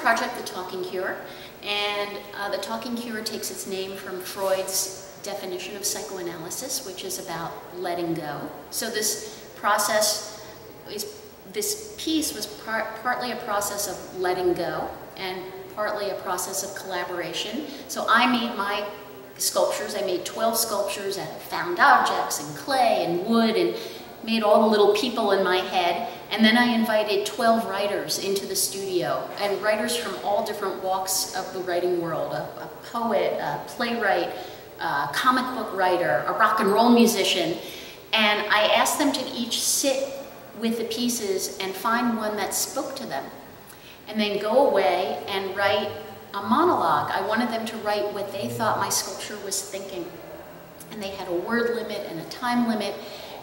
project, The Talking Cure, and The Talking Cure takes its name from Freud's definition of psychoanalysis, which is about letting go. So this piece was partly a process of letting go and partly a process of collaboration. So I made my sculptures. I made 12 sculptures out of found objects and clay and wood, and made all the little people in my head. And then I invited 12 writers into the studio, and writers from all different walks of the writing world, a poet, a playwright, a comic book writer, a rock and roll musician. And I asked them to each sit with the pieces and find one that spoke to them, and then go away and write a monologue. I wanted them to write what they thought my sculpture was thinking. And they had a word limit and a time limit.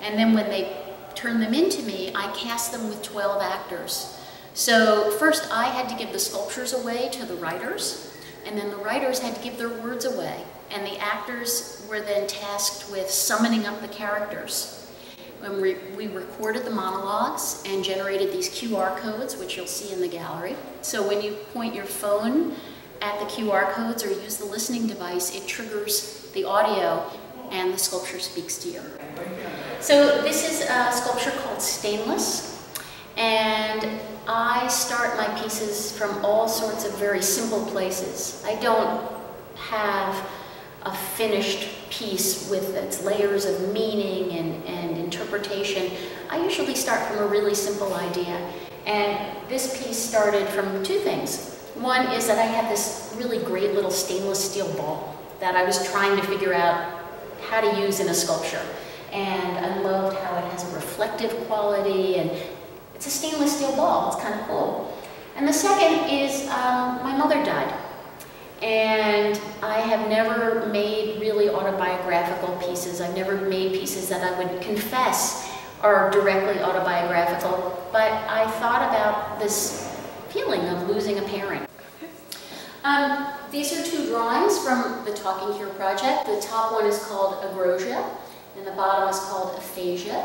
And then when they turned them into me, I cast them with 12 actors. So first I had to give the sculptures away to the writers, and then the writers had to give their words away. And the actors were then tasked with summoning up the characters. When we recorded the monologues and generated these QR codes, which you'll see in the gallery. So when you point your phone at the QR codes or use the listening device, it triggers the audio and the sculpture speaks to you. So this is a sculpture called Stainless, and I start my pieces from all sorts of very simple places. I don't have a finished piece with its layers of meaning and interpretation. I usually start from a really simple idea, and this piece started from two things. One is that I had this really great little stainless steel ball that I was trying to figure out how to use in a sculpture, and I loved how it has a reflective quality, and it's a stainless steel ball. It's kind of cool. And the second is my mother died. And I have never made really autobiographical pieces. I've never made pieces that I would confess are directly autobiographical, but I thought about this feeling of losing a parent. These are two drawings from the Talking Cure project. The top one is called Agrosia, and the bottom is called Aphasia.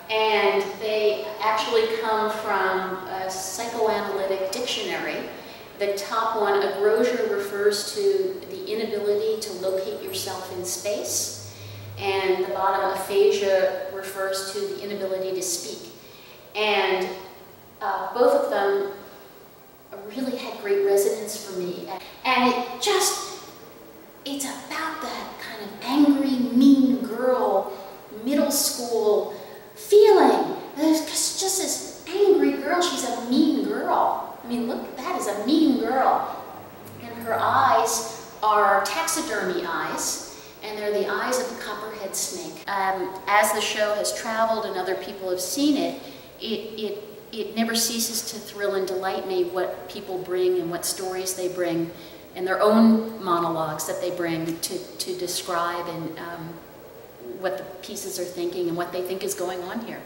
And they actually come from a psychoanalytic dictionary. The top one, Agrosia, refers to the inability to locate yourself in space, and the bottom, Aphasia, refers to the inability to speak. And both of them really had great resonance for me. And it's about that kind of angry, mean girl, middle school feeling. There's just this angry girl. She's a mean girl. I mean, look, that is a mean girl. And her eyes are taxidermy eyes, and they're the eyes of a copperhead snake. As the show has traveled and other people have seen it, it never ceases to thrill and delight me what people bring and what stories they bring, and their own monologues that they bring to describe and what the pieces are thinking and what they think is going on here.